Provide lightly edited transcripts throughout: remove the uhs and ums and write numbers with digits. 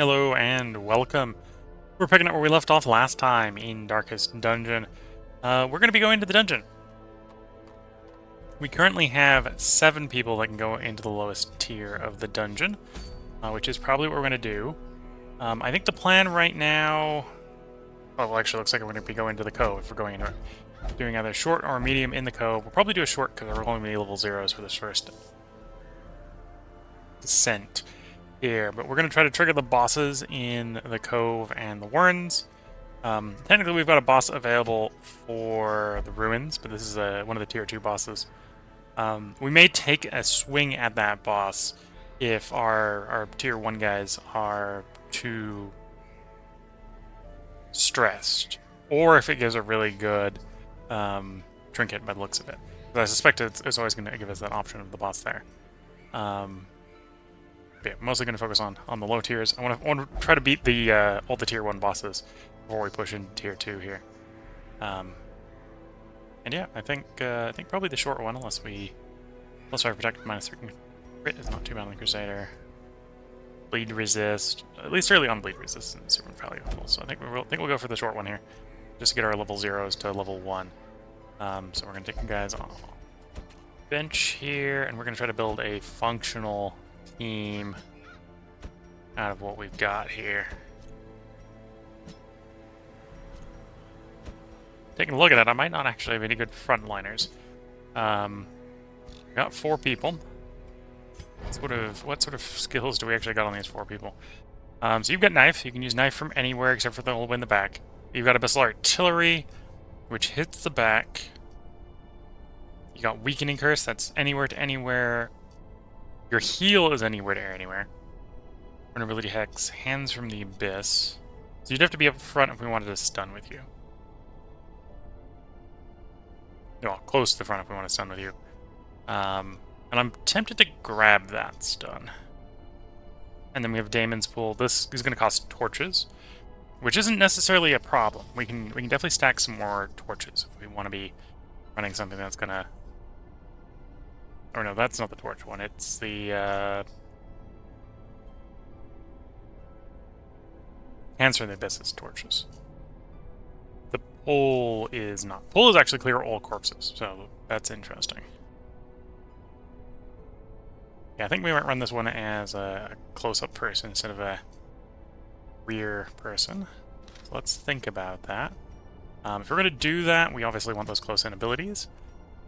Hello and welcome. We're picking up where we left off last time in Darkest Dungeon. We're going to be going to the dungeon. We currently have 7 people that can go into the lowest tier of the dungeon, which is probably what we're going to do. I think the plan right now... well, actually looks like we're going to be going to the Cove if we're going into it. Doing either short or medium in the Cove. We'll probably do a short because we're only level 0s for this first descent here, but we're going to try to trigger the bosses in the Cove and the Warrens. Technically, we've got a boss available for the Ruins, but this is one of the tier 2 bosses. We may take a swing at that boss if our tier 1 guys are too stressed, or if it gives a really good trinket by the looks of it. But I suspect it's always going to give us that option of the boss there. Yeah, mostly going to focus on the low tiers. I want to try to beat the all the tier 1 bosses before we push into tier 2 here. And yeah, I think probably the short one, unless I protect -3 crit is not too bad on the Crusader. Bleed resist, at least early on bleed resist is super valuable. So I think we'll go for the short one here, just to get our level 0s to level 1. So we're going to take you guys on bench here, and we're going to try to build a functional team out of what we've got here. Taking a look at it, I might not actually have any good frontliners. We got 4 people. What sort of skills do we actually got on these 4 people? So you've got knife. You can use knife from anywhere except for the little in the back. You've got Abyssal Artillery, which hits the back. You got Weakening Curse. That's anywhere to anywhere. Your heal is anywhere to anywhere. Vulnerability Hex, Hands from the Abyss. So you'd have to be up front if we wanted to stun with you. Well, close to the front if we want to stun with you. And I'm tempted to grab that stun. And then we have Daemon's Pool. This is going to cost torches, which isn't necessarily a problem. We can definitely stack some more torches if we want to be running something that's going to... or no, that's not the torch one. It's the Hands from the Abyss's torches. The pole is not. Pole is actually clear all corpses, so that's interesting. Yeah, I think we might run this one as a close-up person instead of a rear person. So let's think about that. If we're going to do that, we obviously want those close-in abilities,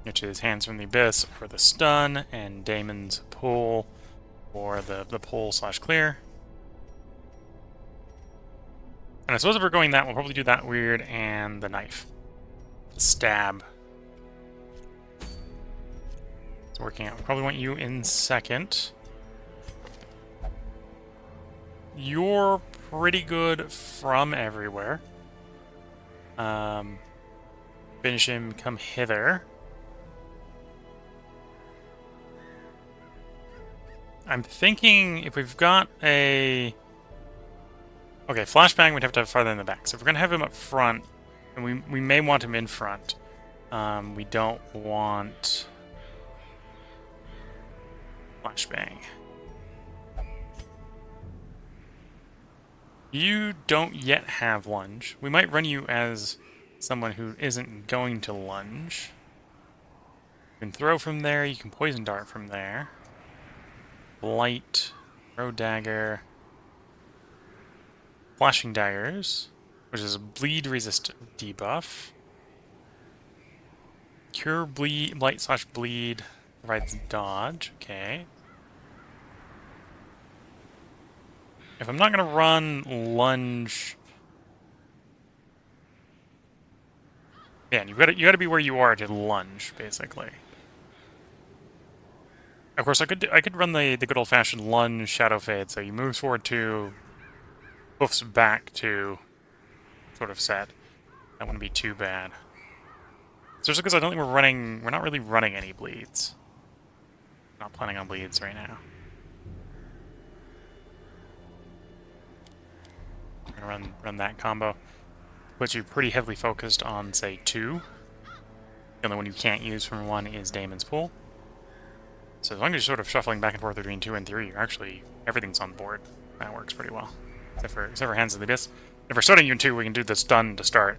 which is Hands from the Abyss for the stun, and Daemon's Pull for the pull/clear. And I suppose if we're going that, we'll probably do that weird and the knife. The stab. It's working out. We probably want you in second. You're pretty good from everywhere. Finish him, come hither. I'm thinking if we've got a... okay, flashbang we'd have to have farther in the back. So if we're going to have him up front, and we may want him in front, we don't want flashbang. You don't yet have lunge. We might run you as someone who isn't going to lunge. You can throw from there, you can poison dart from there. Blight, throw dagger, flashing daggers, which is a bleed resist debuff. Cure bleed, blight/bleed provides dodge. Okay. If I'm not gonna run lunge, yeah, you gotta be where you are to lunge, basically. Of course, I could run the good old-fashioned lunge shadow fade, so you move forward 2, hoofs back 2, sort of set. That wouldn't be too bad. Especially because I don't think we're not really running any bleeds. Not planning on bleeds right now. I'm gonna run that combo. Puts you pretty heavily focused on, say, 2. The only one you can't use from 1 is Daemon's Pool. So as long as you're sort of shuffling back and forth between 2 and 3, you're actually... everything's on board. That works pretty well. Except for Hands of the Abyss. If we're starting you in 2, we can do the stun to start.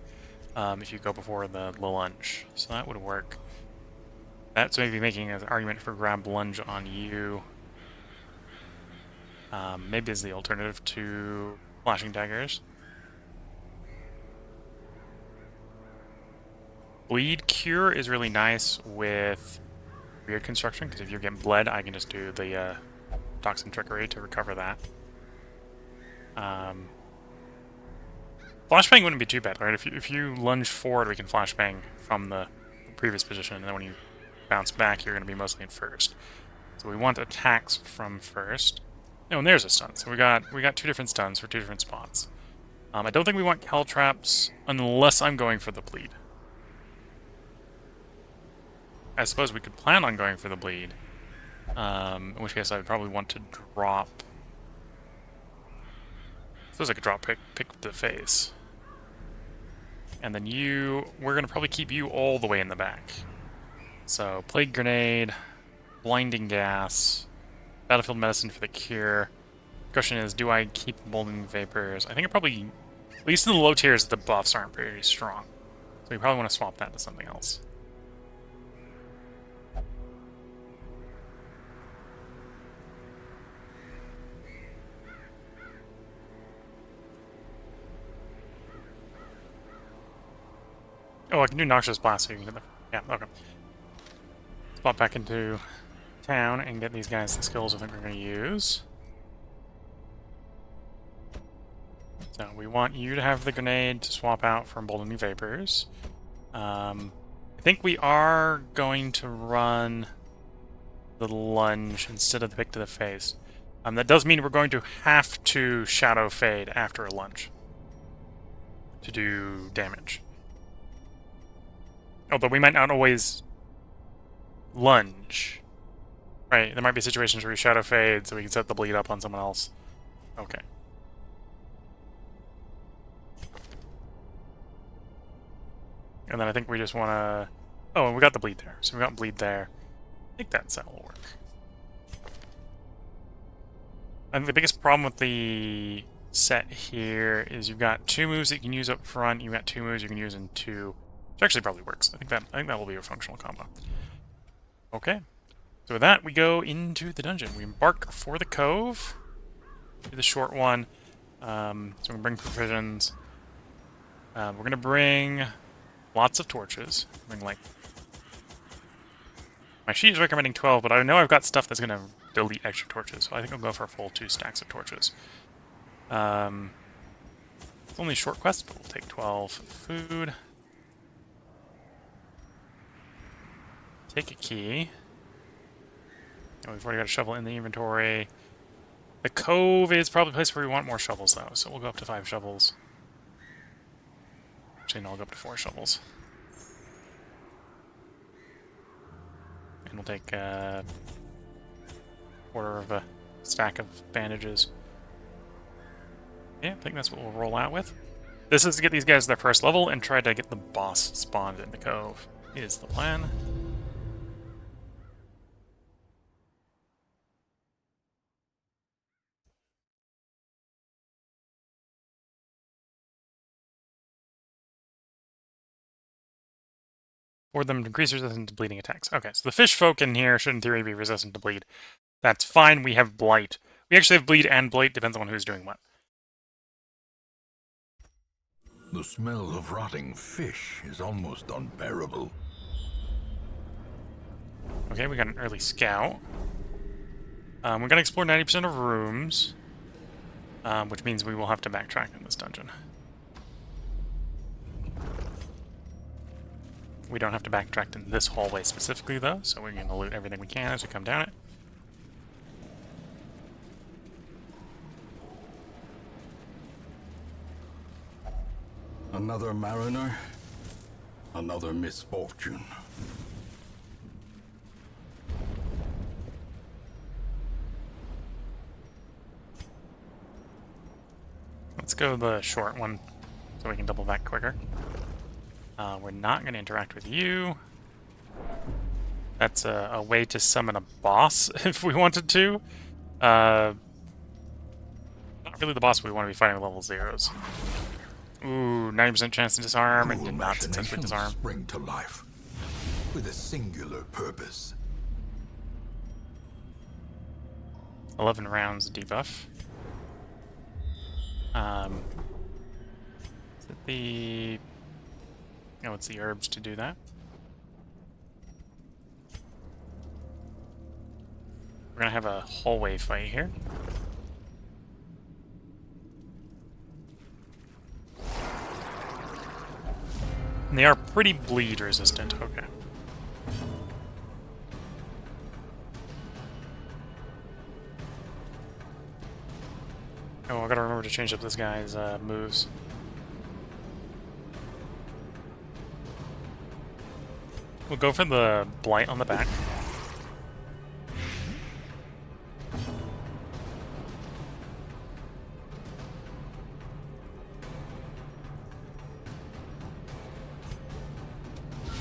If you go before the lunge. So that would work. That's maybe making an argument for grab lunge on you. Maybe as the alternative to flashing daggers. Bleed Cure is really nice with weird construction, because if you're getting bled, I can just do the Toxin Trickery to recover that. Flashbang wouldn't be too bad, right? If you lunge forward, we can flashbang from the previous position, and then when you bounce back, you're going to be mostly in first. So we want attacks from first. Oh, and there's a stun. So we got 2 different stuns for 2 different spots. I don't think we want Caltraps unless I'm going for the bleed. I suppose we could plan on going for the bleed. In which case I would probably want to drop... I suppose I could drop pick the face. And then we're going to probably keep you all the way in the back. So, Plague Grenade, Blinding Gas, Battlefield Medicine for the cure. The question is, do I keep Emboldening Vapors? I think I probably, at least in the low tiers, the buffs aren't pretty strong. So we probably want to swap that to something else. Oh, I can do Noxious Blast so you can get the... Yeah, okay. Let's pop back into town and get these guys the skills I think we're going to use. So we want you to have the grenade to swap out for Emboldening Vapors. I think we are going to run the lunge instead of the pick to the face. That does mean we're going to have to Shadow Fade after a lunge to do damage. Although we might not always lunge. Right, there might be situations where we Shadow Fade so we can set the bleed up on someone else. Okay. And then I think we just want to... Oh, and we got the bleed there. So we got bleed there. I think that will work. I think the biggest problem with the set here is you've got 2 moves that you can use up front, you've got 2 moves you can use in 2. Which actually probably works. I think that will be a functional combo. Okay. So with that, we go into the dungeon. We embark for the Cove. Do the short one. So we bring provisions. We're going to bring lots of torches. Like... My sheet is recommending 12, but I know I've got stuff that's going to delete extra torches, so I think I'll go for a full 2 stacks of torches. It's only a short quest, but we'll take 12 food. Take a key. Oh, we've already got a shovel in the inventory. The Cove is probably the place where we want more shovels, though, so we'll go up to 5 shovels. Actually, no, I'll go up to 4 shovels. And we'll take a quarter of a stack of bandages. Yeah, I think that's what we'll roll out with. This is to get these guys their first level and try to get the boss spawned in the Cove, is the plan. Or them to increase resistance to bleeding attacks. Okay, so the fish folk in here should in theory be resistant to bleed. That's fine, we have blight. We actually have bleed and blight, depends on who's doing what. The smell of rotting fish is almost unbearable. Okay, we got an early scout. We're going to explore 90% of rooms, which means we will have to backtrack in this dungeon. We don't have to backtrack in this hallway specifically, though, so we're going to loot everything we can as we come down it. Another mariner, another misfortune. Let's go the short one so we can double back quicker. We're not going to interact with you. That's a way to summon a boss if we wanted to. Not really the boss we want to be fighting with level 0s. Ooh, 90% chance to disarm, and Cruel did not successfully machinations disarm. spring to life with a singular purpose. 11 rounds debuff. Is it the... Oh, it's the herbs to do that. We're gonna have a hallway fight here. And they are pretty bleed resistant, okay. Oh, I gotta remember to change up this guy's moves. We'll go for the blight on the back.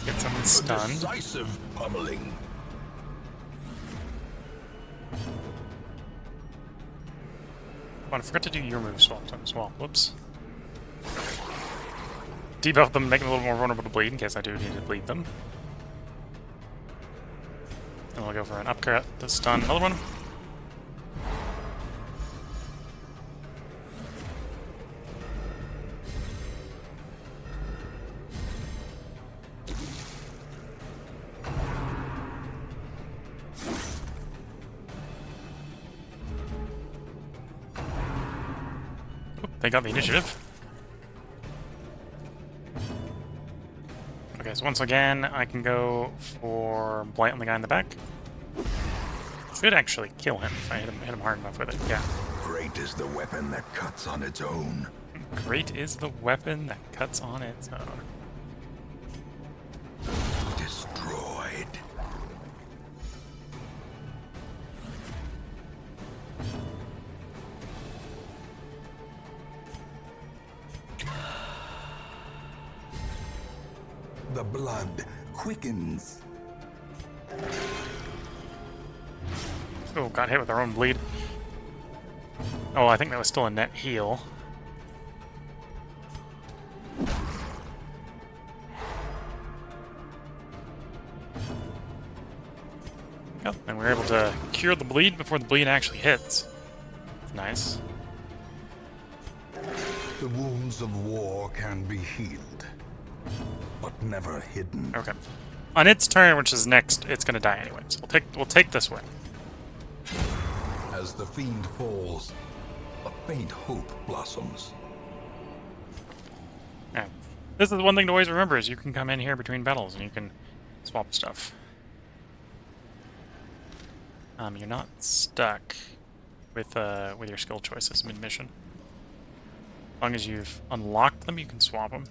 Get someone A stunned. decisive pummeling. Oh, I forgot to do your move swap as well. Whoops. Debuff them, make them a little more vulnerable to bleed in case I do need to bleed them. And we'll go for an upcut to stun another one. They got the initiative. Okay, so once again, I can go for Blight on the guy in the back. Should actually kill him if I hit him hard enough with it, yeah. Great is the weapon that cuts on its own. Great is the weapon that cuts on its own. Destroyed. The blood quickens. Oh, got hit with our own bleed. Oh, I think that was still a net heal. Yep, and we're able to cure the bleed before the bleed actually hits. Nice. The wounds of war can be healed, but never hidden. Okay. On its turn, which is next, it's gonna die anyway. So we'll take this way. As the fiend falls, a faint hope blossoms. Yeah. This is one thing to always remember: is you can come in here between battles and you can swap stuff. You're not stuck with your skill choices mid-mission. As long as you've unlocked them, you can swap them.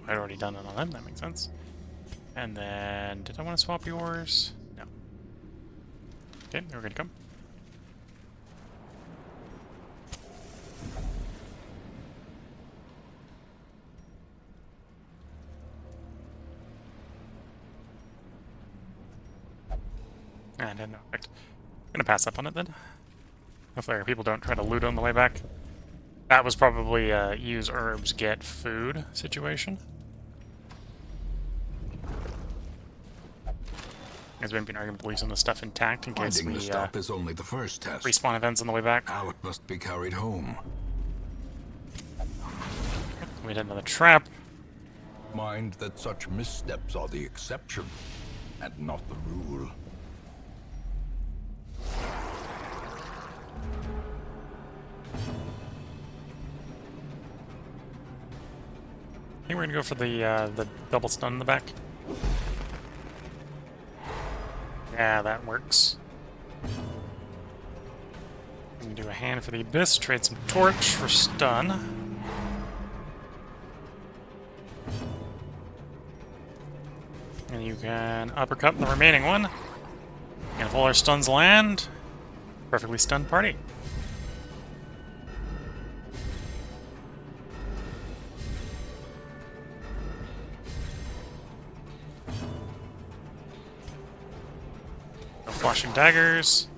I'd already done it on them, that makes sense. And then, did I want to swap yours? No. Okay, we're good to come. And no effect. I'm gonna pass up on it then. Hopefully our people don't try to loot on the way back. That was probably a use herbs, get food situation. There's maybe an argument to leave some of the stuff intact in case Finding we the stop is only the first test. respawn events on the way back. Now it must be carried home. We did another trap. Mind that such missteps are the exception, and not the rule. I think we're gonna go for the double stun in the back. Yeah, that works. We can do a hand for the abyss, trade some torch for stun. And you can uppercut the remaining one. And if all our stuns land, perfectly stunned party. No flashing daggers.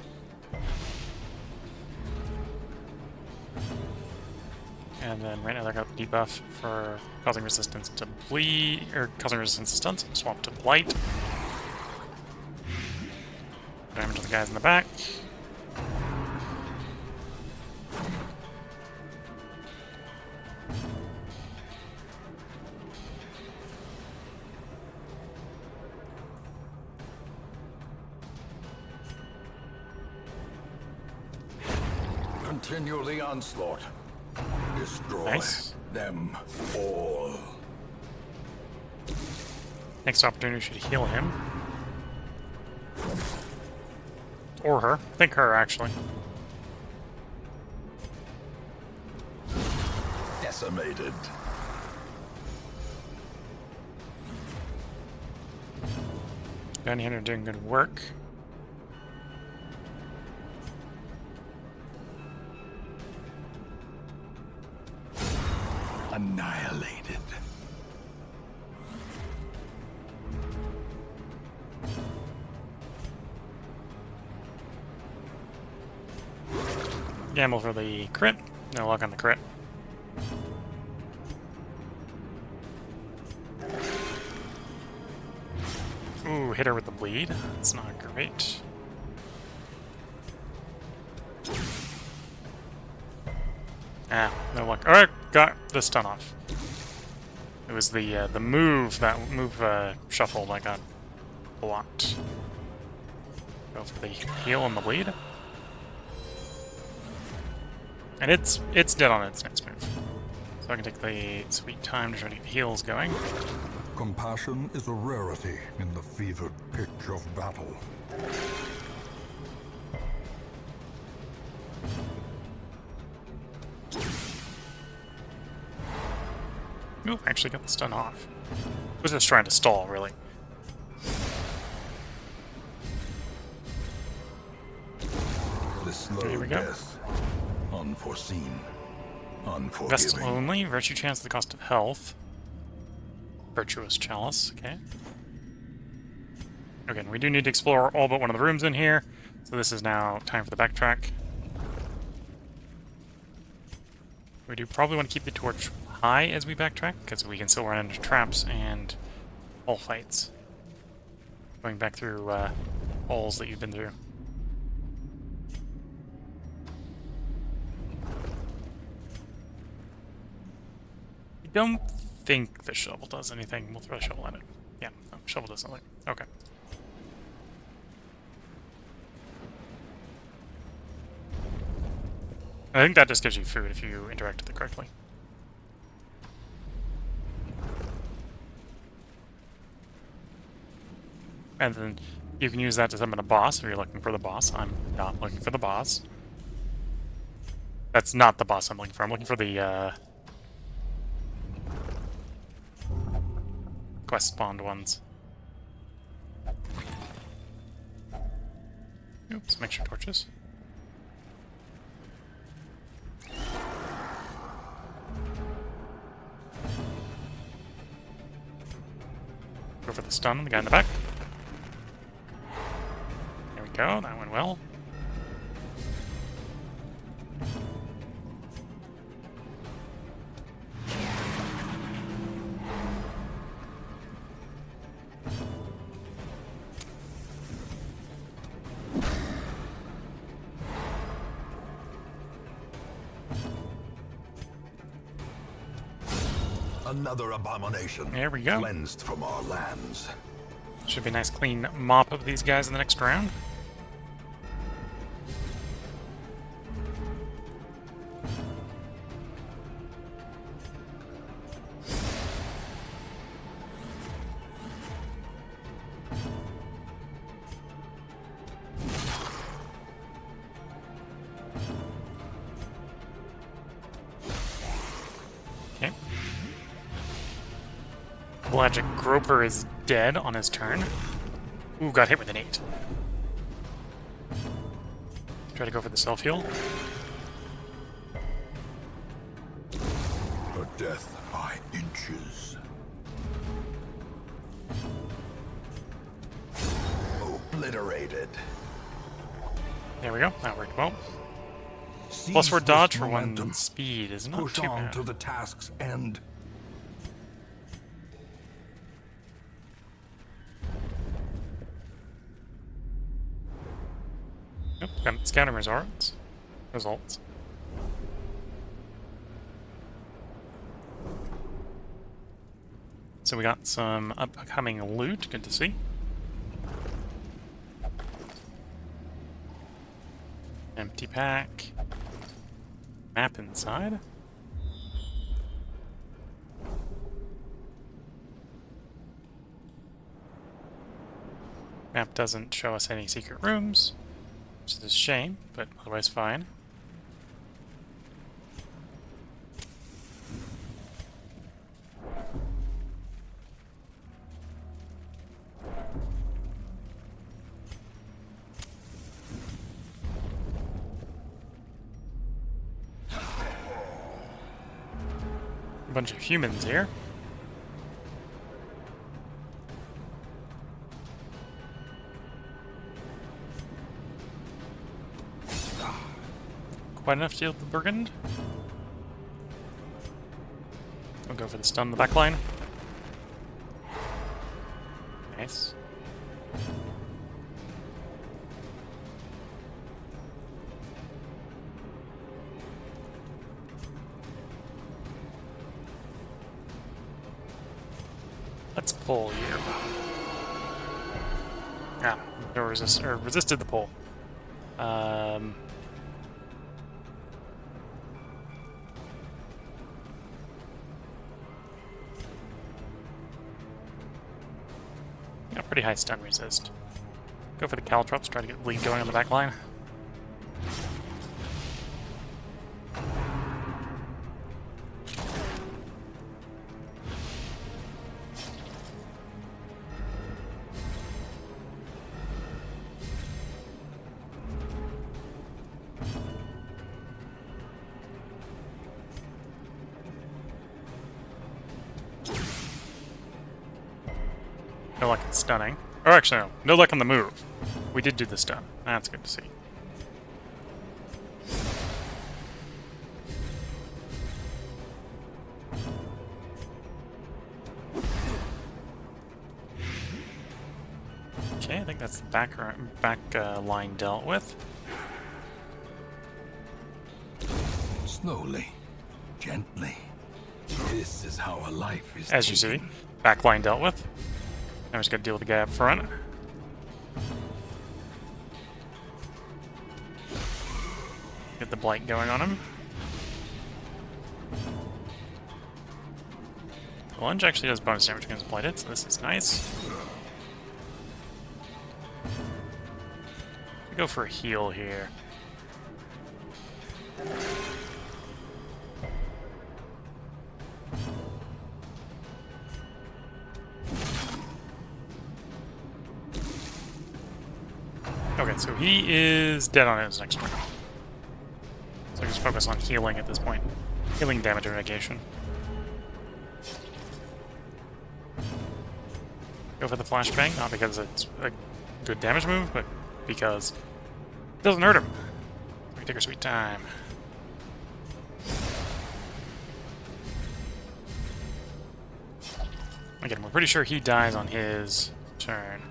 And then right now they got the debuff for causing resistance to bleed, or causing resistance to stunts, swap to blight. Damage to the guys in the back. Continue the onslaught. Destroy Nice. them all. Next opportunity should heal him. Or her. I think her, actually. Decimated. Bounty Hunter doing good work. Annihilated. Gamble for the crit. No luck on the crit. Ooh, hit her with the bleed. That's not great. Ah, no luck. Alright, got the stun off. It was the move, shuffle that got blocked. Go for the heal and the bleed. And it's dead on its next move. So I can take the sweet time to try to get the heals going. Compassion is a rarity in the fevered pitch of battle. Ooh, actually got the stun off. Was just trying to stall, really. The slow Here we go. death. Unforeseen. Vest Unforgiving. only. Virtue chance at the cost of health. Virtuous chalice. Okay. Again, we do need to explore all but one of the rooms in here. So this is now time for the backtrack. We do probably want to keep the torch high as we backtrack, because we can still run into traps and all fights. Going back through halls that you've been through. I don't think the shovel does anything. We'll throw a shovel at it. Yeah, no, shovel does something. Okay. I think that just gives you food if you interact with it correctly. And then you can use that to summon a boss if you're looking for the boss. I'm not looking for the boss. That's not the boss I'm looking for. I'm looking for the quest spawned ones. Oops, make sure torches. Go for the stun on the guy in the back. There we go, that went well. Another abomination. There we go. Cleansed from our lands. Should be a nice clean mop of these guys in the next round. Okay. Pelagic Groper is dead on his turn. Ooh, got hit with an 8. Try to go for the self-heal. A death by inches. obliterated. There we go. That worked well. Seize Plus 4 this dodge for momentum. 1 speed is not Push too on bad. to the task's end. Nope, got scouting results. So we got some upcoming loot. Good to see. Empty pack. Map inside. Map doesn't show us any secret rooms, which is a shame, but otherwise fine. A bunch of humans here. Quite enough to deal with the brigand. We'll go for the stun in the back line. Nice. Let's pull here. Ah, no resisted the pull. Yeah, pretty high stun resist. Go for the caltrops, try to get bleed going on the back line. No luck in stunning. Or actually, no. No luck on the move. We did do the stun. That's good to see. Okay, I think that's the back line dealt with. Slowly, gently. This is how a life is As you see, taken. back line dealt with. Now we just gotta deal with the guy up front. Get the blight going on him. The lunge actually does bonus damage against blighted, so this is nice. We go for a heal here. Okay, so he is dead on his next turn. So just focus on healing at this point. Healing damage mitigation. Go for the flashbang, not because it's a good damage move, but because it doesn't hurt him. We can take our sweet time. Again, we're pretty sure he dies on his turn.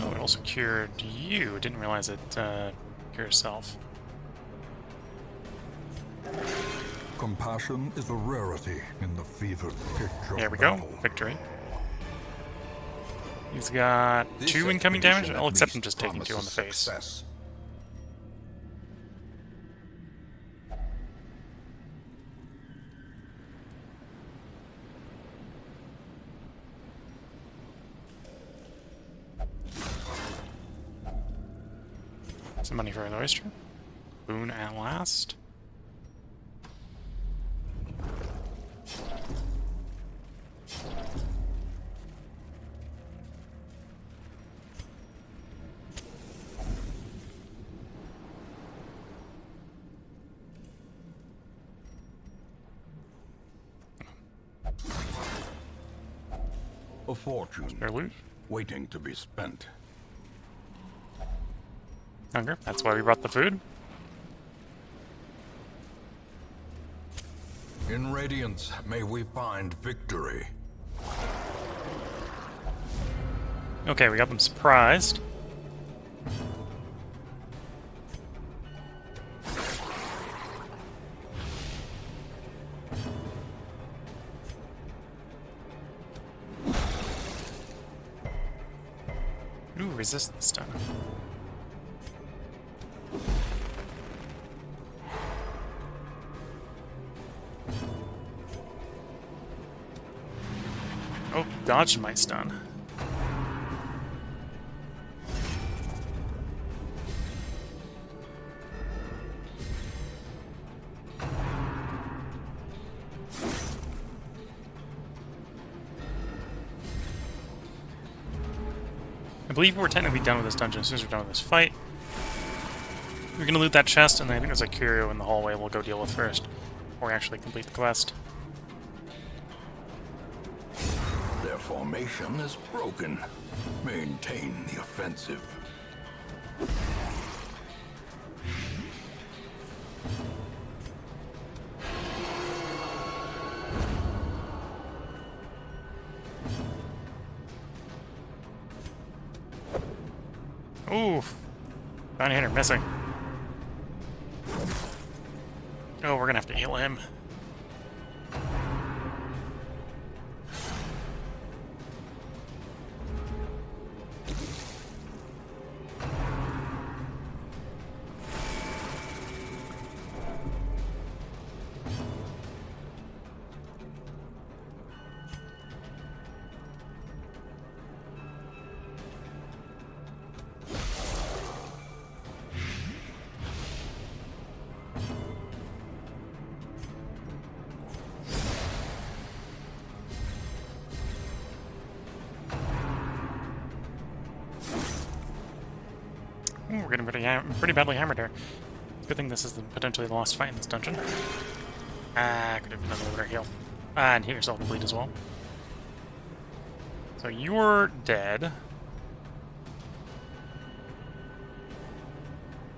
Oh, it also cured you. Didn't realize it cured yourself. Compassion is a rarity in the fevered pitch of There we go. battle. Victory. He's got This 2 incoming damage. expedition I'll at accept him least just taking 2 on the promises face. success. Some money for an oyster. Boon at last. A fortune Spare loot. waiting to be spent. Hunger. That's why we brought the food. In Radiance, may we find victory. Okay, we got them surprised. Ooh, resist the stun. Oh, dodged my stun. I believe we're technically done with this dungeon as soon as we're done with this fight. We're gonna loot that chest, and then I think there's a curio in the hallway we'll go deal with first, before we actually complete the quest. Their formation is broken. Maintain the offensive. Oof. Bounty hunter missing. Oh, we're gonna have to heal him. Ooh, we're getting pretty badly hammered here. Good thing this is potentially the last fight in this dungeon. Ah, could have been another better heal. Ah, and heal yourself to bleed as well. So you're dead.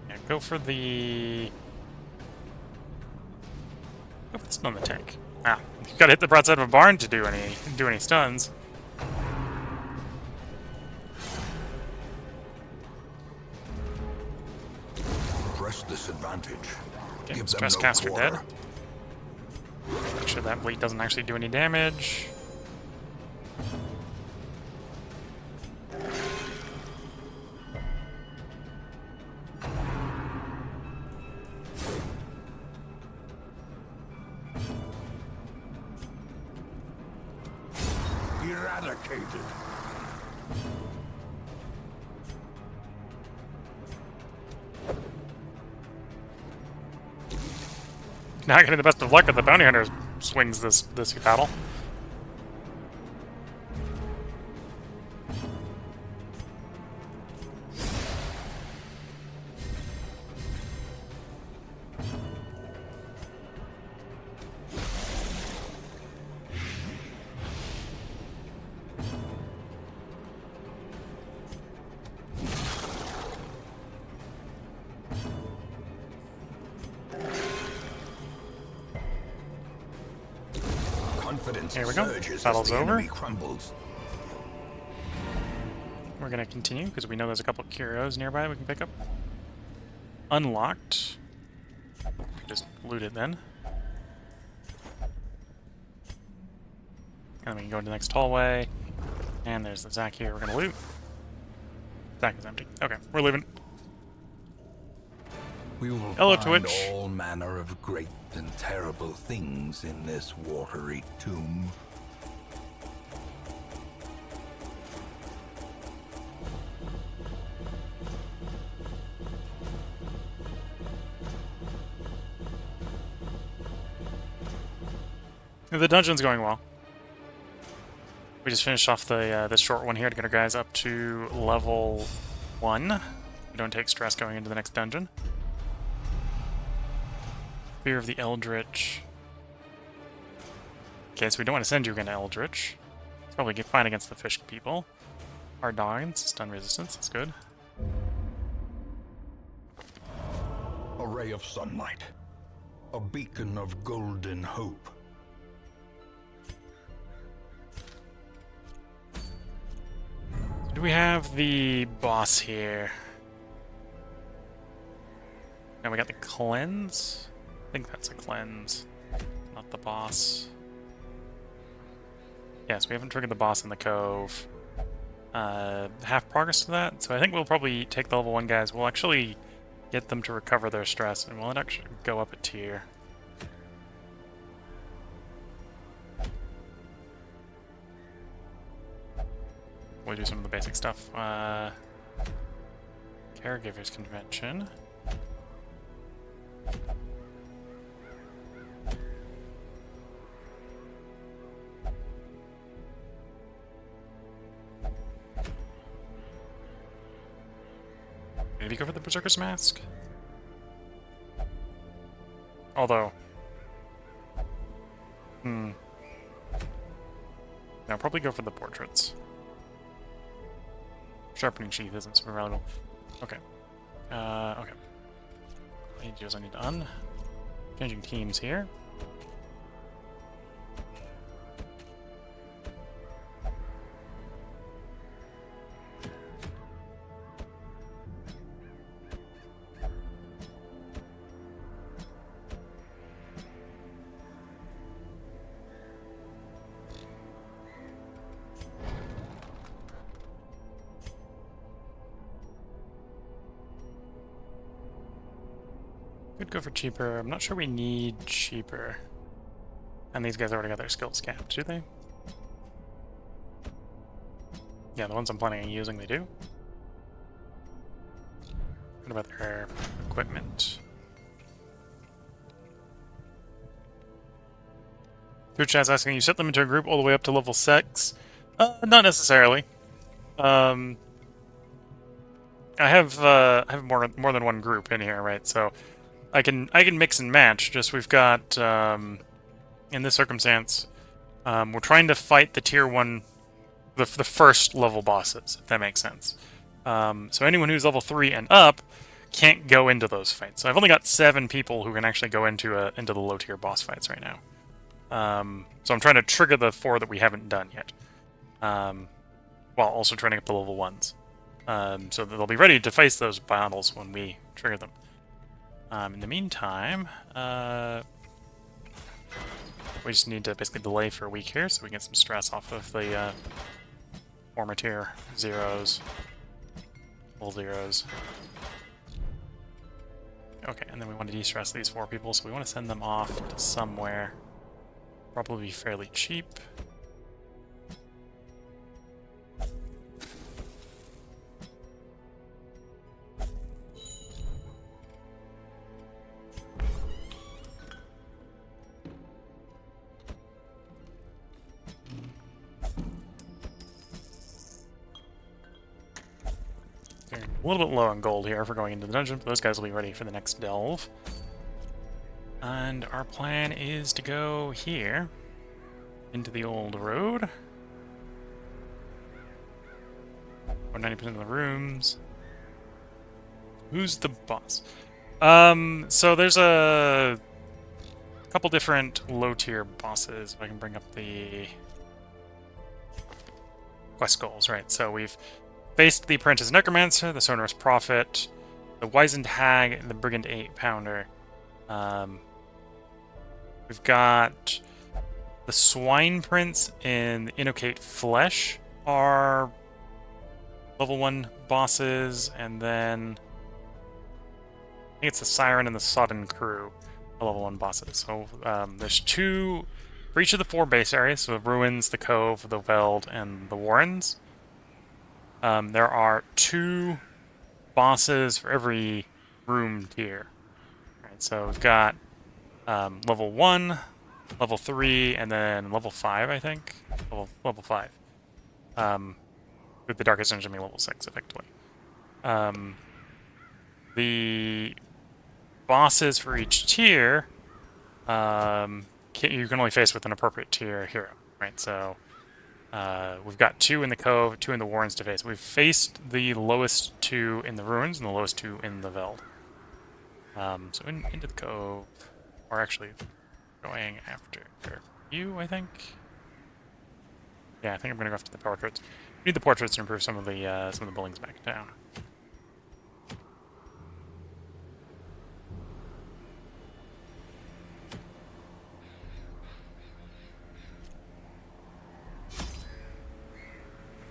Yeah, go for the stun on the tank. Ah, you gotta hit the broadside of a barn to do any stuns. Press this advantage. Okay, Give them stress no caster quarter. dead. Make sure that bleed doesn't actually do any damage. Eradicated. Not getting the best of luck at the bounty hunter swings this battle. Confidence Here we go. surges as Battle's the over. enemy crumbles. We're gonna continue because we know there's a couple of curios nearby we can pick up. Unlocked. Just loot it then. And then we can go into the next hallway. And there's the Zac here we're gonna loot. Zac is empty. Okay, we're leaving. We will Hello, find Twitch. all manner of great and terrible things in this watery tomb. The dungeon's going well. We just finished off the this short one here to get our guys up to level 1. We don't take stress going into the next dungeon. Fear of the Eldritch. Okay, so we don't want to send you again to Eldritch. Probably get fine against the fish people. Hard dogs, stun resistance, that's good. A ray of sunlight. A beacon of golden hope. Do we have the boss here? Now we got the cleanse? I think that's a cleanse, not the boss. Yes, we haven't triggered the boss in the cove. Half progress to that, so I think we'll probably take the level 1 guys. We'll actually get them to recover their stress, and we'll actually go up a tier. We'll do some of the basic stuff. Caregivers Convention. Maybe go for the Berserker's Mask? Although... No, probably go for the portraits. Sharpening Sheath isn't super valuable. Okay. Okay. I need to changing teams here. Could go for cheaper. I'm not sure we need cheaper. And these guys already got their skills capped, do they? Yeah, the ones I'm planning on using, they do. What about their equipment? Food chat's asking, you set them into a group all the way up to level 6? Not necessarily. I have more than one group in here, right? So I can mix and match. Just we've got in this circumstance, we're trying to fight the tier 1, the first level bosses, if that makes sense. So anyone who's level 3 and up can't go into those fights. So I've only got 7 people who can actually go into the low tier boss fights right now. So I'm trying to trigger the 4 that we haven't done yet, while also training up the level 1s, so that they'll be ready to face those battles when we trigger them. In the meantime, we just need to basically delay for a week here so we get some stress off of the former tier zeros, full zeros. Okay, and then we want to de-stress these 4 people, so we want to send them off to somewhere probably fairly cheap. A little bit low on gold here for going into the dungeon, but those guys will be ready for the next delve. And our plan is to go here, into the old road. Or 90% of the rooms. Who's the boss? So there's a couple different low-tier bosses. If I can bring up the quest goals, right? So we've faced the Apprentice Necromancer, the Sonorous Prophet, the Wizened Hag, and the Brigand 8-Pounder. We've got the Swine Prince and the Inocate Flesh are level 1 bosses, and then I think it's the Siren and the Sodden Crew are level 1 bosses. So there's 2 for each of the 4 base areas, so the Ruins, the Cove, the Veld, and the Warrens. There are 2 bosses for every room tier. Right, so we've got level 1, level 3, and then level 5, I think. Level 5. With the Darkest Dungeon being level 6, effectively. The bosses for each tier, you can only face with an appropriate tier hero, right? So, We've got 2 in the Cove, 2 in the Warrens to face. We've faced the lowest 2 in the Ruins and the lowest 2 in the Veld. So into the Cove, or actually going after you, I think. Yeah, I think I'm gonna go after the portraits. We need the portraits to improve some of the buildings back down.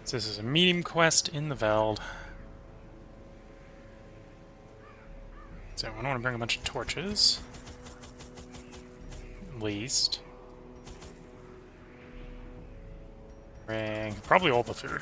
So this is a medium quest in the Veld. So I don't want to bring a bunch of torches. At least. Bring probably all the food.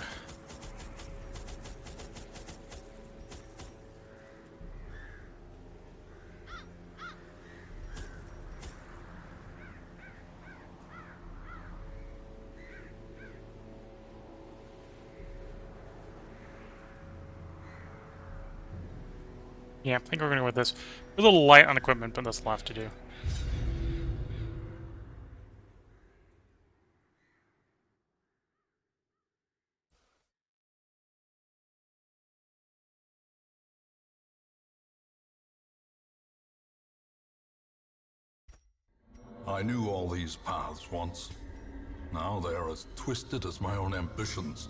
Yeah, I think we're going to go with this. We're a little light on equipment, but that's left to do. I knew all these paths once. Now they are as twisted as my own ambitions.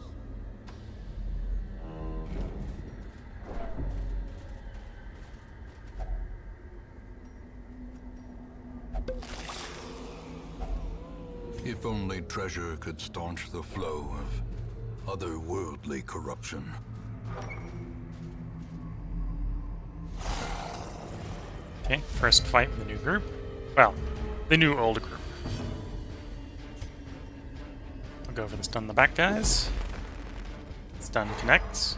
If only treasure could staunch the flow of otherworldly corruption. Okay, first fight with the new group. Well, the new old group. I'll go for the stun the back guys. Stun connects.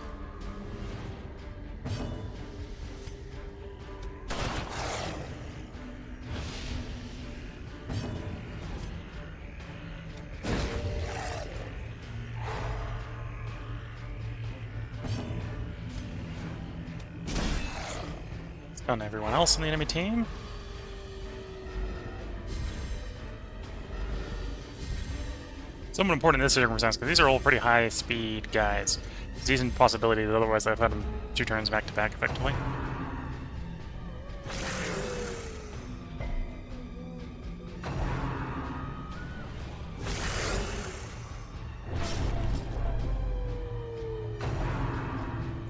Stun everyone else in the enemy team. Somewhat important in this circumstance, because these are all pretty high-speed guys. It's a decent possibility that otherwise I've had them 2 turns back-to-back effectively.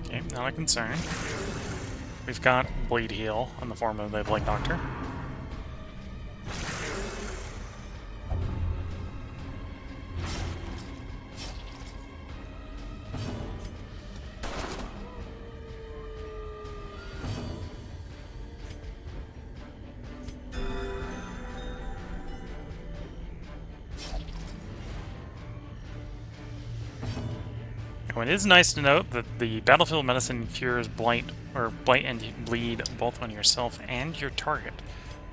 Okay, not a concern. We've got Bleed Heal in the form of the Blade Doctor. Now, it is nice to note that the battlefield medicine cures blight and bleed both on yourself and your target.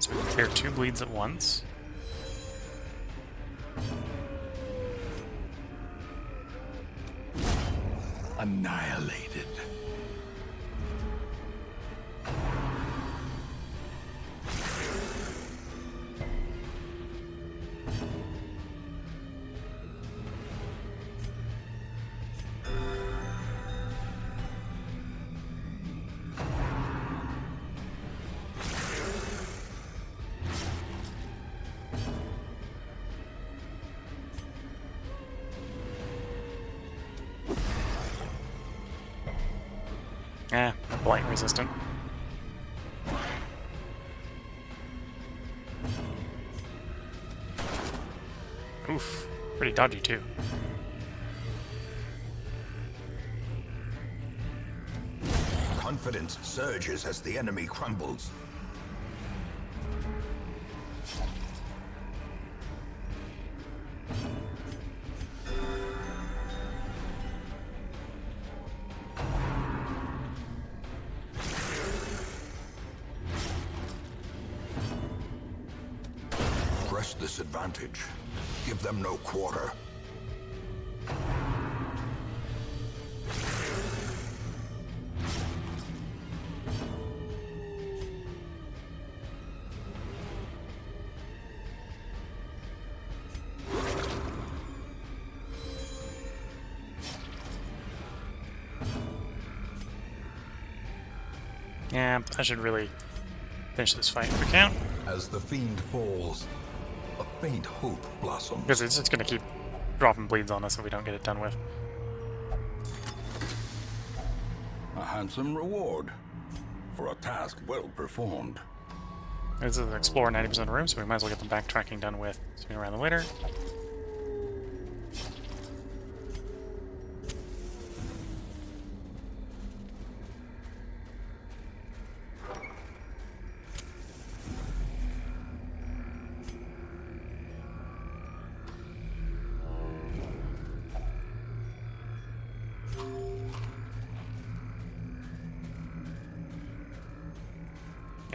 So we can clear 2 bleeds at once. Annihilated. Blight resistant. Oof, pretty dodgy too. Confidence surges as the enemy crumbles. Press this advantage. Give them no quarter. Yeah, I should really finish this fight if we can. As the fiend falls, a faint hope blossoms. Because it's just going to keep dropping bleeds on us if we don't get it done with. A handsome reward for a task well performed. This is explore 90% of the room, so we might as well get the backtracking done with sooner rather than later.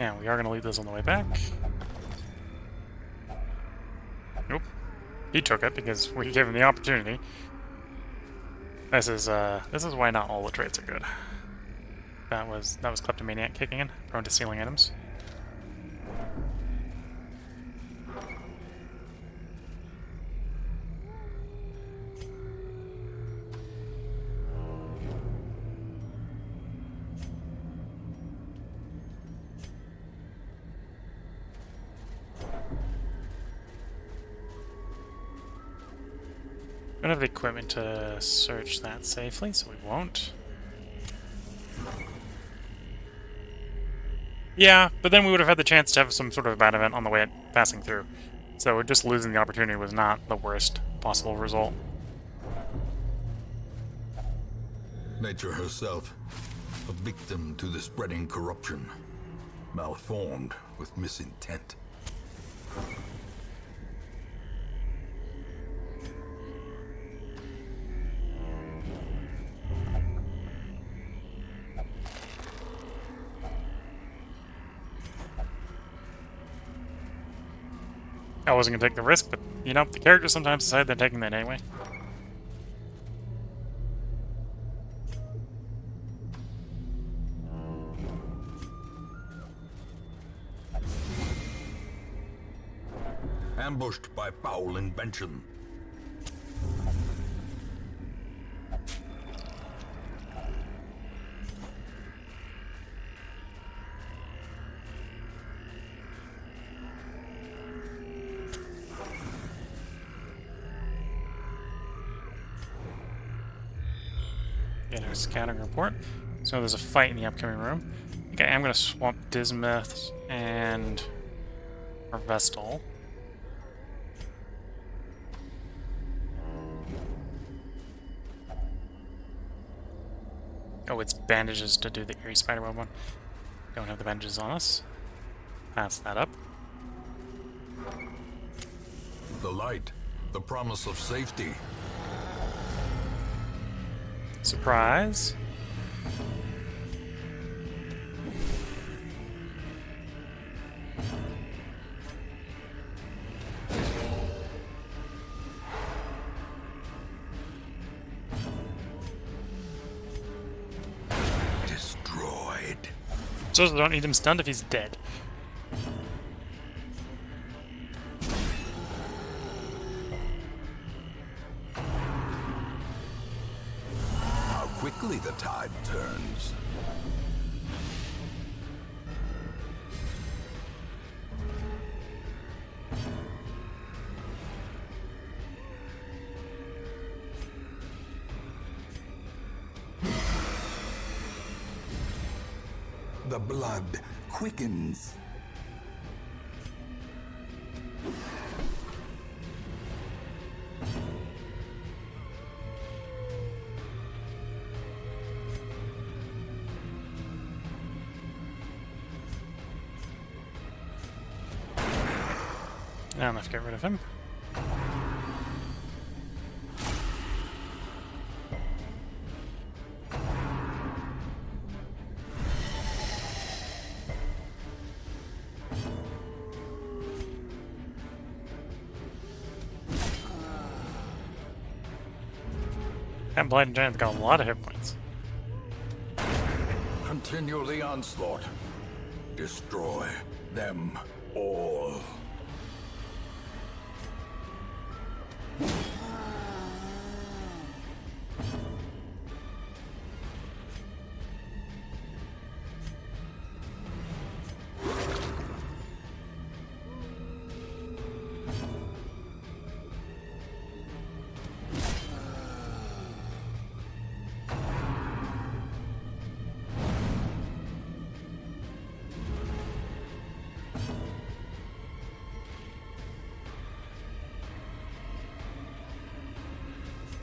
Yeah, we are going to leave this on the way back. Nope. He took it because we gave him the opportunity. This is why not all the traits are good. That was Kleptomaniac kicking in, prone to stealing items. We don't have the equipment to search that safely, so we won't. Yeah, but then we would have had the chance to have some sort of a bad event on the way passing through. So just losing the opportunity was not the worst possible result. Nature herself, a victim to the spreading corruption, malformed with misintent. I wasn't going to take the risk, but, you know, the characters sometimes decide they're taking that anyway. Ambushed by foul invention. Get our scouting report. So there's a fight in the upcoming room. I think I am going to swap Dismuth and our Vestal. Oh, it's bandages to do the Eerie Spiderweb one. Don't have the bandages on us. Pass that up. The light, the promise of safety. Surprise. Destroyed. So I don't need him stunned if he's dead. How quickly the tide turns. The blood quickens. Now let's get rid of him. That Blighted Giant's got a lot of hit points. Continue the onslaught. Destroy them all.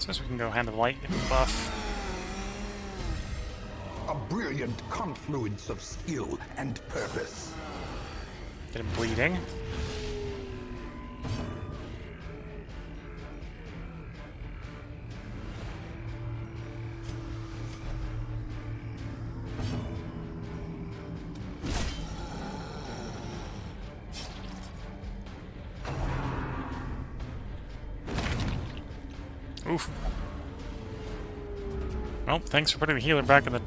Suppose we can go Hand of Light, get the buff. A brilliant confluence of skill and purpose. Get him bleeding. Oof. Well, thanks for putting the healer back in the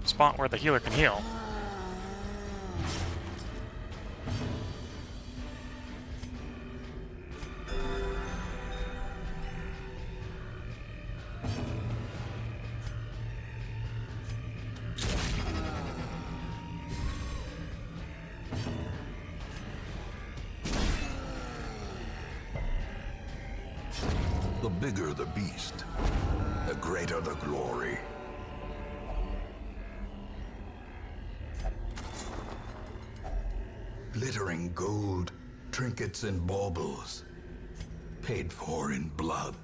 spot where the healer can heal. The bigger the beast, the greater the glory. Glittering gold, trinkets and baubles, paid for in blood.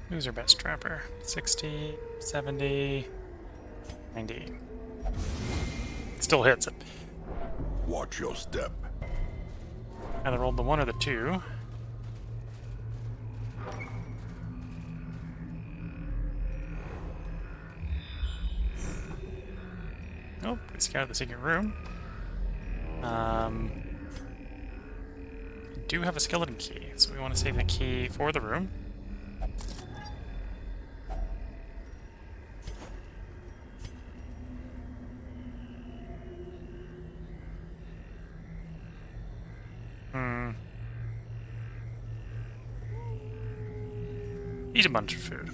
Who's our best trapper? 60, 70, 90. Still hits it. Watch your step. Either rolled the 1 or the 2. Oh, we scouted the secret room. I do have a skeleton key, so we want to save the key for the room. Eat a bunch of food.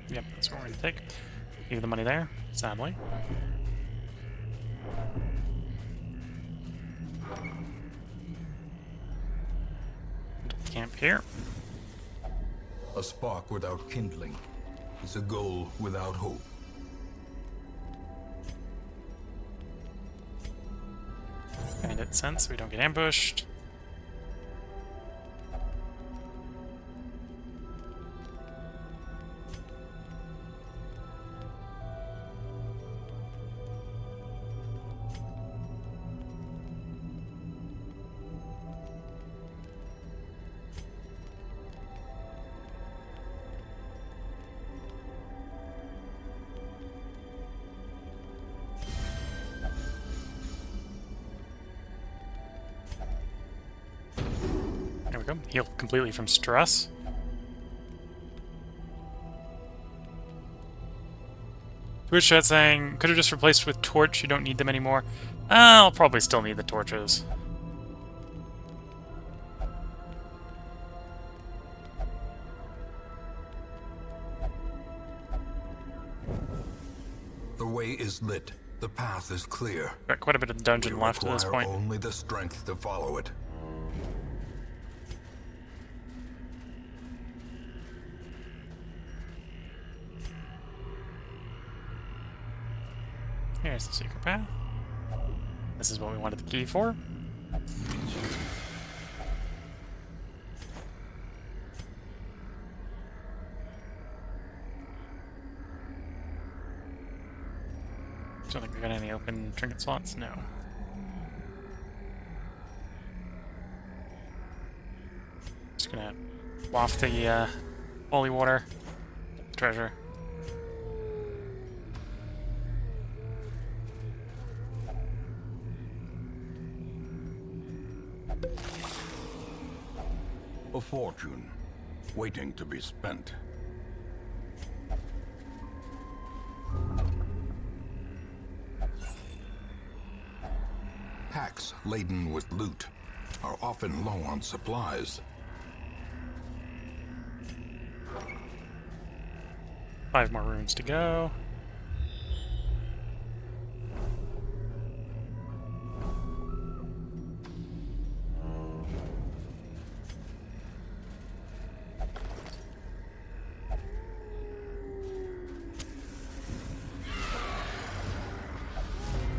Yep, that's what we're going to take. Leave the money there, sadly. Camp here. A spark without kindling is a goal without hope. Bandit sense so we don't get ambushed. There we go. Heal completely from stress. Twitch chat saying, could have just replaced with torch, you don't need them anymore. I'll probably still need the torches. The way is lit. The path is clear. Got quite a bit of the dungeon We left at this require point. only the strength to follow it. Here's the secret path. This is what we wanted the key for. Don't think we got any open trinket slots? No. Just gonna waft the holy water treasure. A fortune, waiting to be spent. packs laden with loot are often low on supplies. 5 more rooms to go.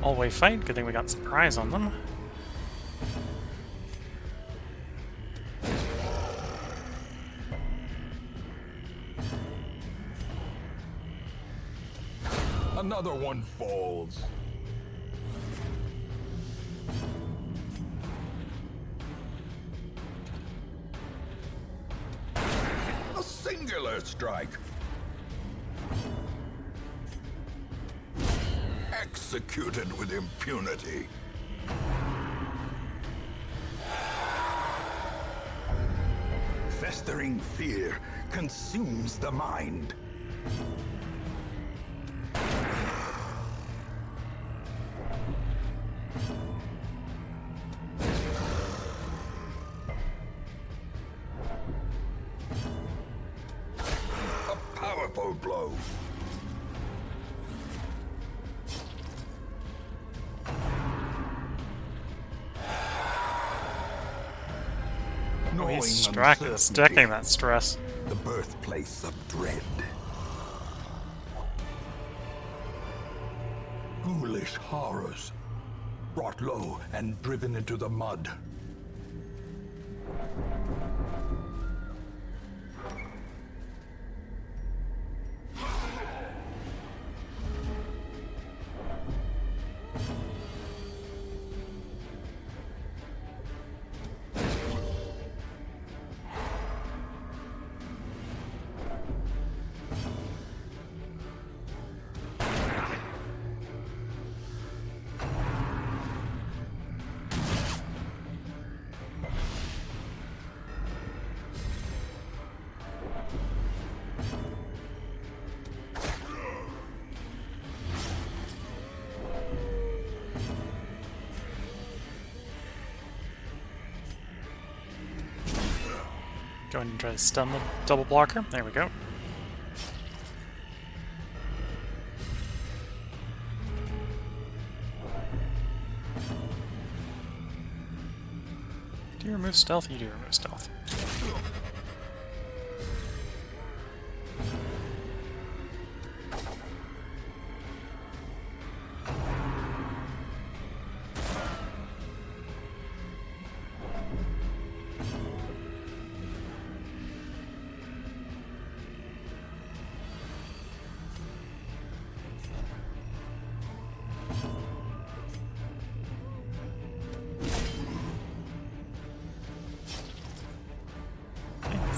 All-way fight. Good thing we got surprise on them. Another one falls. A singular strike. Executed with impunity. Festering fear consumes the mind. A powerful blow. Oh, he's stacking that stress. The birthplace of dread. Ghoulish horrors, brought low and driven into the mud. Go ahead and try to stun the double blocker. There we go. Do you remove stealth? You do remove stealth.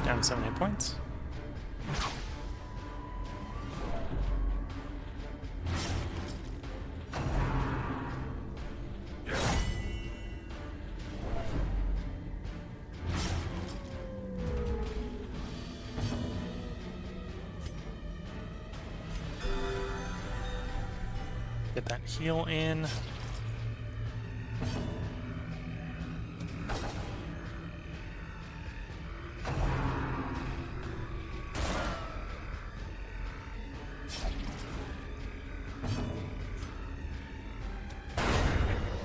Down 7 hit points. Get that heal in.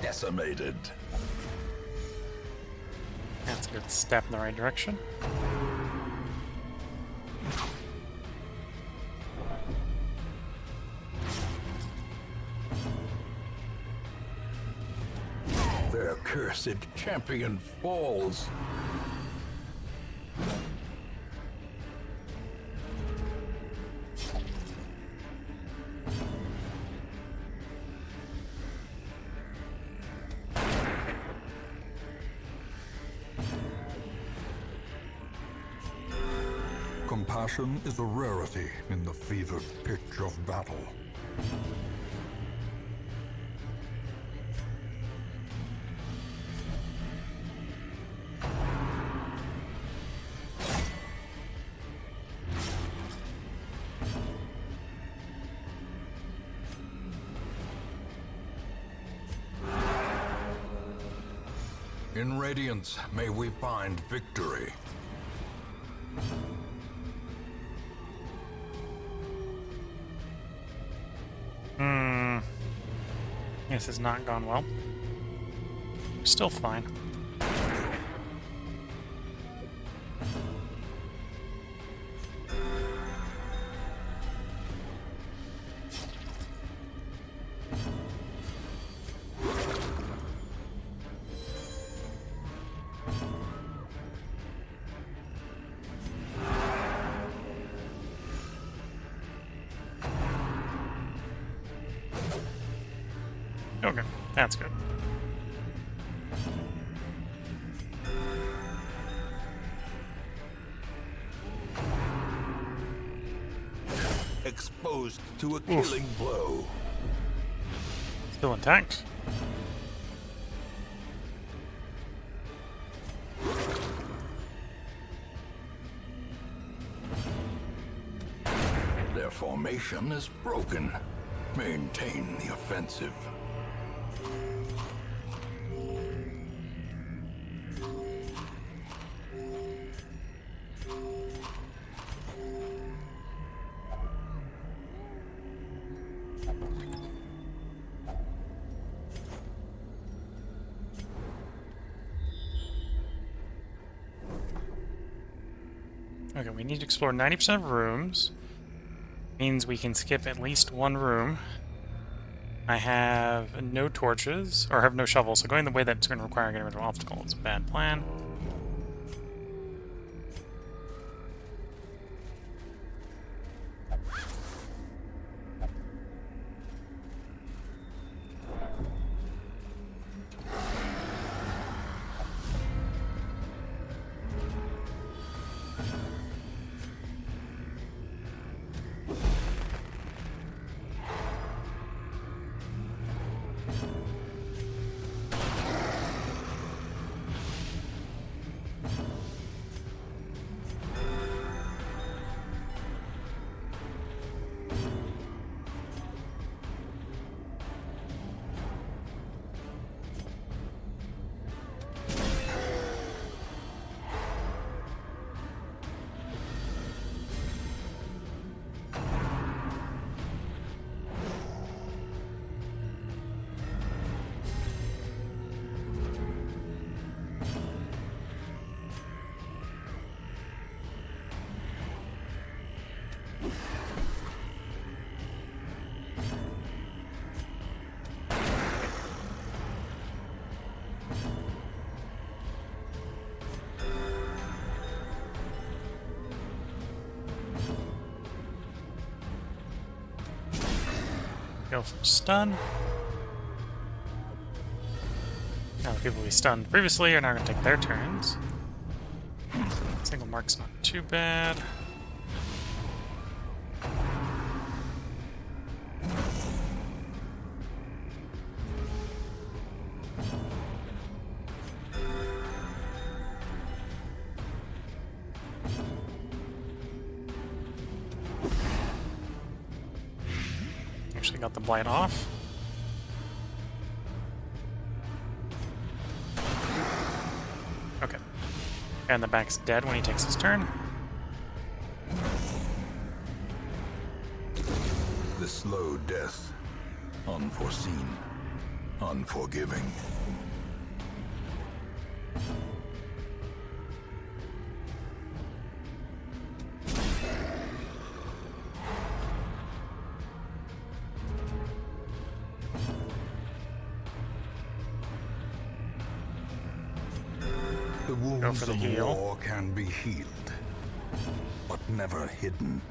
Decimated. That's a good step in the right direction. Their cursed champion falls. Compassion is a rarity in the fevered pitch of battle. In Radiance, may we find victory. This has not gone well. Still fine. Okay, that's good. Exposed to a killing blow. Still intact. Their formation is broken. Maintain the offensive. Okay, we need to explore 90% of rooms. Means we can skip at least one room. I have no torches, or have no shovels, so going the way that's going to require getting rid of an obstacle is a bad plan. Go for stun. Now the people we stunned previously are now going to take their turns. Single mark's not too bad. Actually got the blight off. Okay. And the back's dead when he takes his turn. The slow death. Unforeseen. Unforgiving. The wounds the of heal. war can be healed, but never hidden.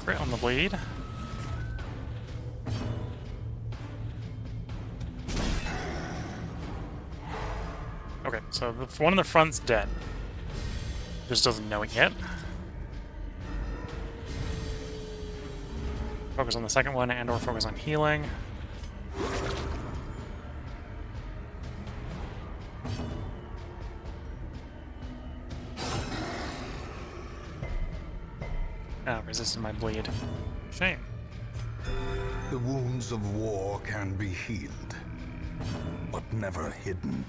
Crit on the bleed. Okay, so one in the front's dead. Just doesn't know it yet. Focus on the second one and/or focus on healing. Resisted my bleed. Shame. The wounds of war can be healed, but never hidden.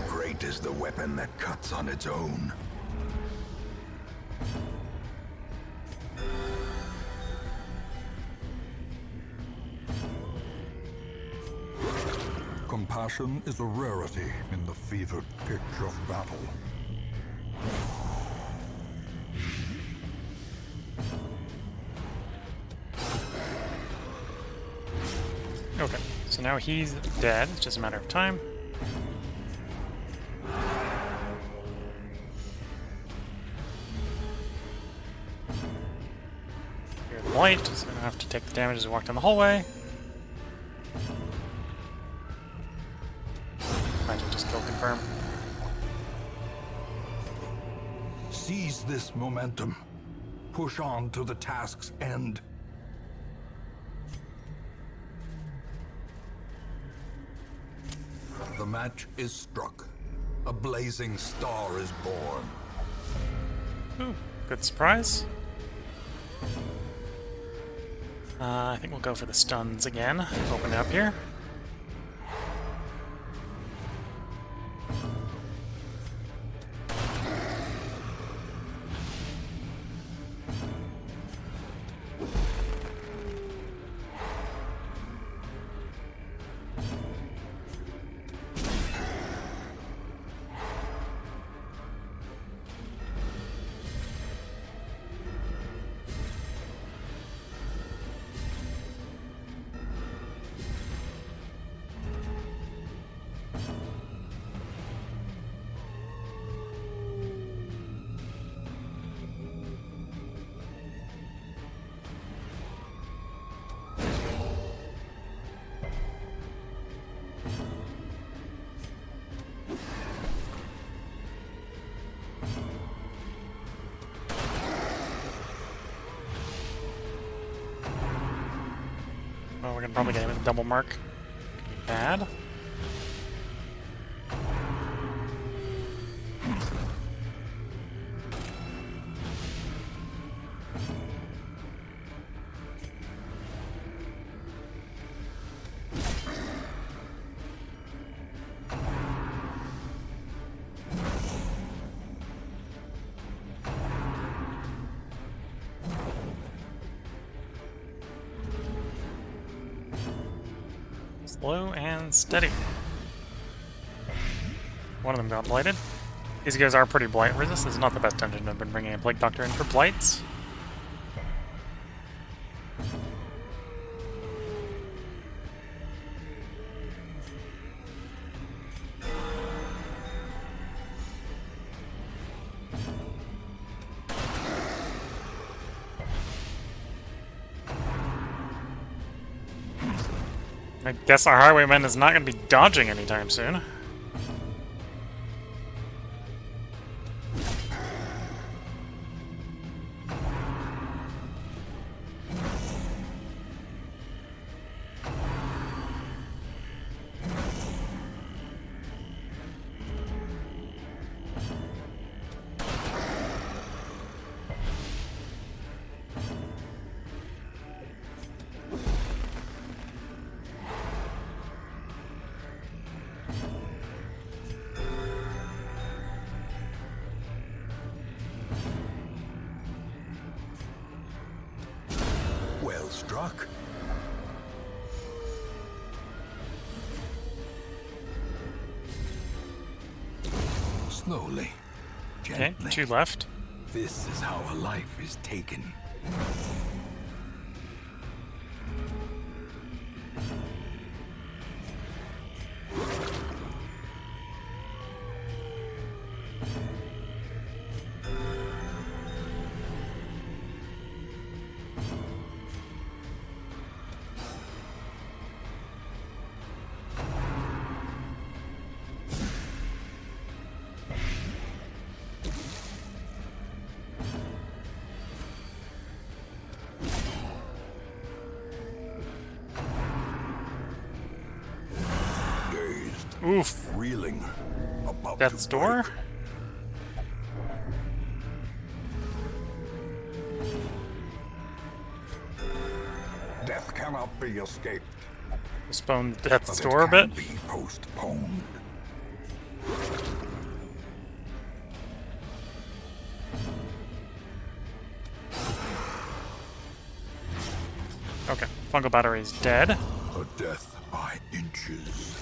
Great is the weapon that cuts on its own. Compassion is a rarity in the fevered pitch of battle. Okay, so now he's dead. It's just a matter of time. Here's the light, so I don't have to take the damage as I walk down the hallway. Imagine just kill confirm. Seize this momentum. Push on to the task's end. The match is struck. A blazing star is born. Ooh, good surprise. I think we'll go for the stuns again. Open it up here. Oh, we're gonna probably get him with a double mark. Could be bad. Slow and steady. One of them got blighted. These guys are pretty blight resist. This is not the best dungeon. I've been bringing a Plague Doctor in for blights. I guess our highwayman is not going to be dodging anytime soon. Well struck. Slowly. Okay, Gently. 2 left. This is how a life is taken. Oof. reeling, about Death's to door? break. Death cannot be escaped, Postpone Death's but door a it can bit. be postponed. Okay, fungal battery's dead. A death by inches.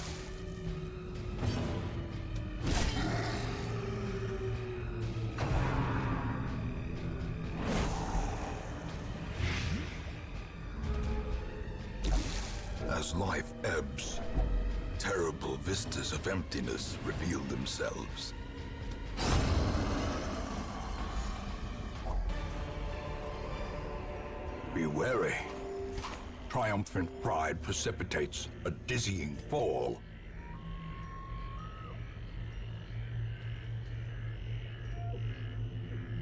As life ebbs, terrible vistas of emptiness reveal themselves. Be wary. Triumphant pride precipitates a dizzying fall.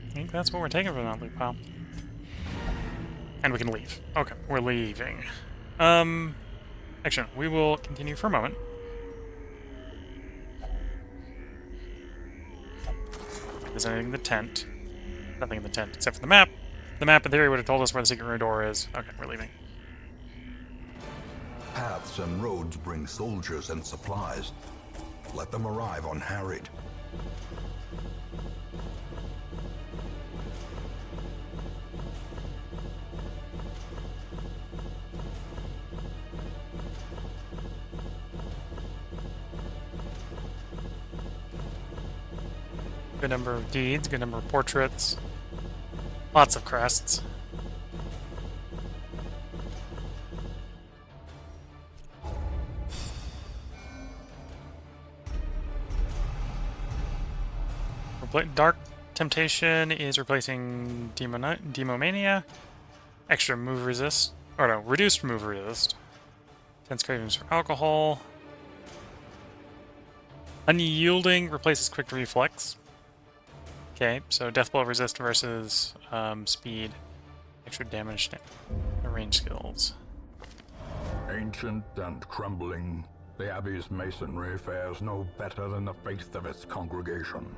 I think that's what we're taking from that loot pile. And we can leave. Okay, we're leaving. Actually, we will continue for a moment. If there's anything in the tent. Nothing in the tent, except for the map. The map, in theory, would have told us where the secret room door is. Okay, we're leaving. Paths and roads bring soldiers and supplies. Let them arrive unharried. Good number of deeds, good number of portraits. Lots of crests. Dark Temptation is replacing Demomania. Extra move resist. Or no, reduced move resist. Tense cravings for alcohol. Unyielding replaces quick reflex. Okay, so death blow resist versus speed. Extra damage to range skills. Ancient and crumbling, the Abbey's masonry fares no better than the faith of its congregation.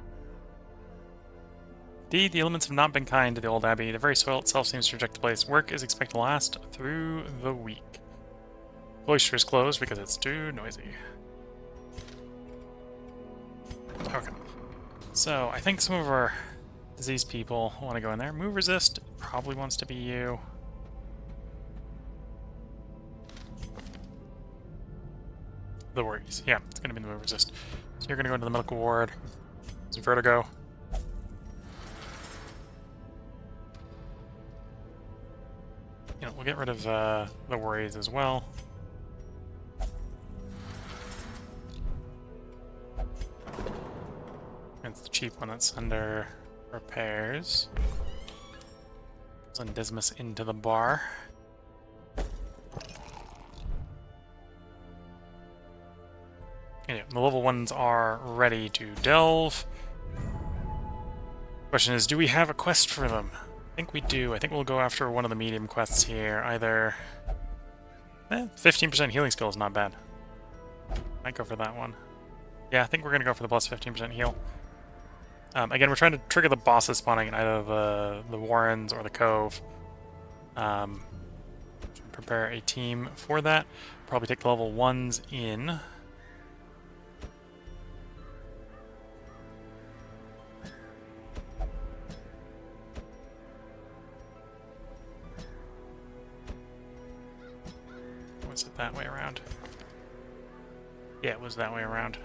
Indeed, the elements have not been kind to the old abbey. The very soil itself seems to reject the place. Work is expected to last through the week. Cloister is closed because it's too noisy. Okay. So, I think some of our diseased people want to go in there. Move resist probably wants to be you. The worries. Yeah, it's going to be the move resist. So you're going to go into the medical ward. It's vertigo. You know, we'll get rid of the worries as well. It's the cheap one that's under repairs. Send Dismas into the bar. Anyway, the level ones are ready to delve. Question is, do we have a quest for them? I think we do. I think we'll go after one of the medium quests here. Either 15% healing skill is not bad. Might go for that one. Yeah, I think we're going to go for the plus 15% heal. Again, we're trying to trigger the bosses spawning in either the Warrens or the Cove. Prepare a team for that. Probably take the level 1s in. Was it that way around? Yeah, it was that way around.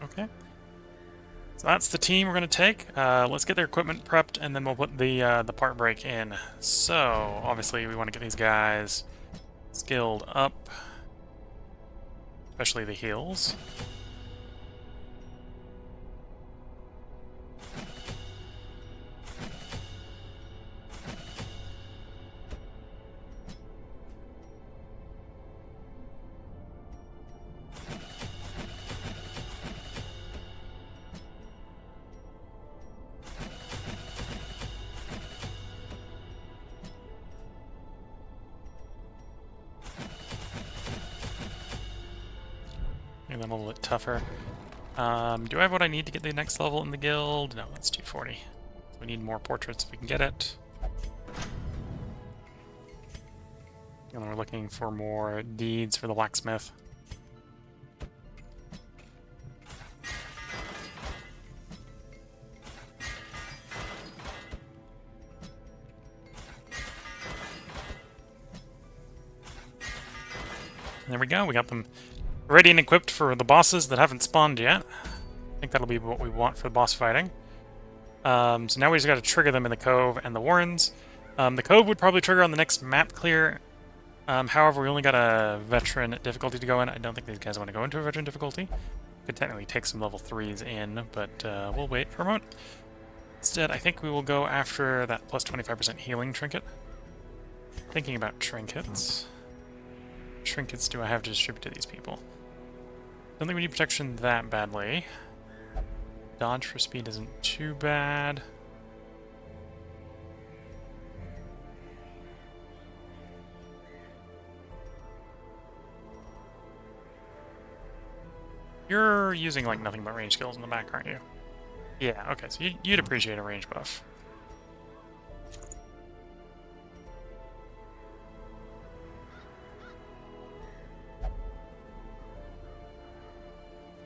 Okay. So that's the team we're going to take. Let's get their equipment prepped, and then we'll put the part break in. So, obviously, we want to get these guys skilled up. Especially the heals. them a little bit tougher. Do I have what I need to get the next level in the guild? No, that's 240. So we need more portraits if we can get it. And then we're looking for more deeds for the blacksmith. There we go, we got them ready and equipped for the bosses that haven't spawned yet. I think that'll be what we want for the boss fighting. So now we just got to trigger them in the Cove and the Warrens. The Cove would probably trigger on the next map clear. However, we only got a veteran difficulty to go in. I don't think these guys want to go into a veteran difficulty. Could technically take some level 3s in, but we'll wait for a moment. Instead, I think we will go after that plus 25% healing trinket. Thinking about trinkets. Trinkets do I have to distribute to these people? Don't think we need protection that badly. Dodge for speed isn't too bad. You're using like nothing but range skills in the back, aren't you? Yeah, okay, so you'd appreciate a range buff.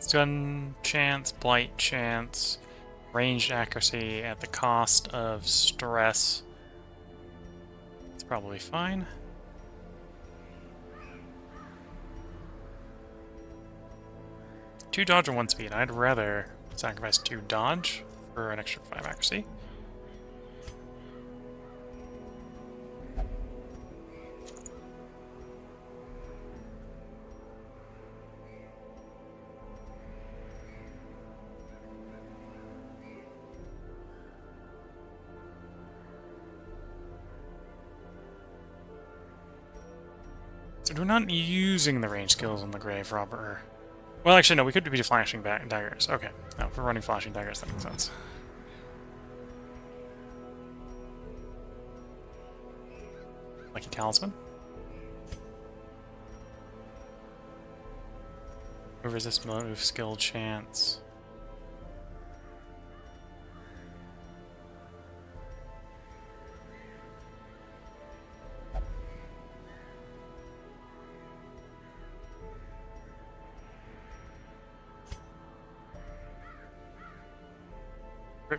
Stun chance, blight chance, ranged accuracy at the cost of stress. It's probably fine. Two dodge and 1 speed. I'd rather sacrifice 2 dodge for an extra 5 accuracy. So we're not using the range skills on the grave robber. Well, actually, no, we could be flashing back daggers. Okay, no, if we're running flashing daggers, that makes sense. Lucky talisman. Resist move skill chance.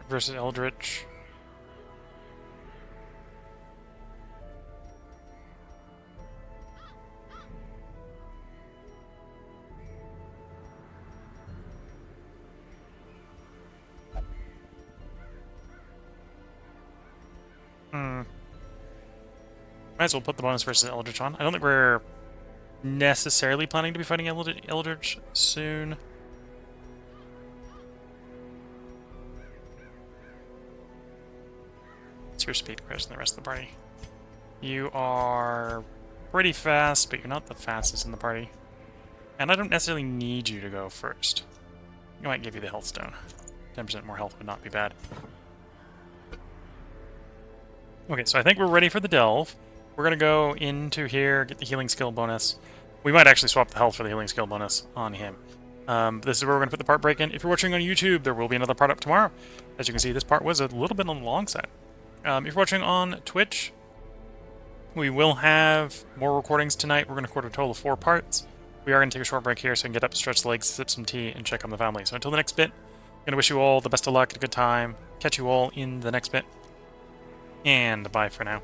Versus Eldritch. Might as well put the bonus versus Eldritch on. I don't think we're necessarily planning to be fighting Eldritch soon. Your speed compares to the rest of the party. You are pretty fast, but you're not the fastest in the party. And I don't necessarily need you to go first. I might give you the health stone. 10% more health would not be bad. Okay, so I think we're ready for the delve. We're gonna go into here, get the healing skill bonus. We might actually swap the health for the healing skill bonus on him. This is where we're gonna put the part break in. If you're watching on YouTube, there will be another part up tomorrow. As you can see, this part was a little bit on the long side. If you're watching on Twitch, we will have more recordings tonight. We're going to record a total of 4 parts. We are going to take a short break here so I can get up, stretch the legs, sip some tea, and check on the family. So until the next bit, I'm going to wish you all the best of luck and a good time. Catch you all in the next bit. And bye for now.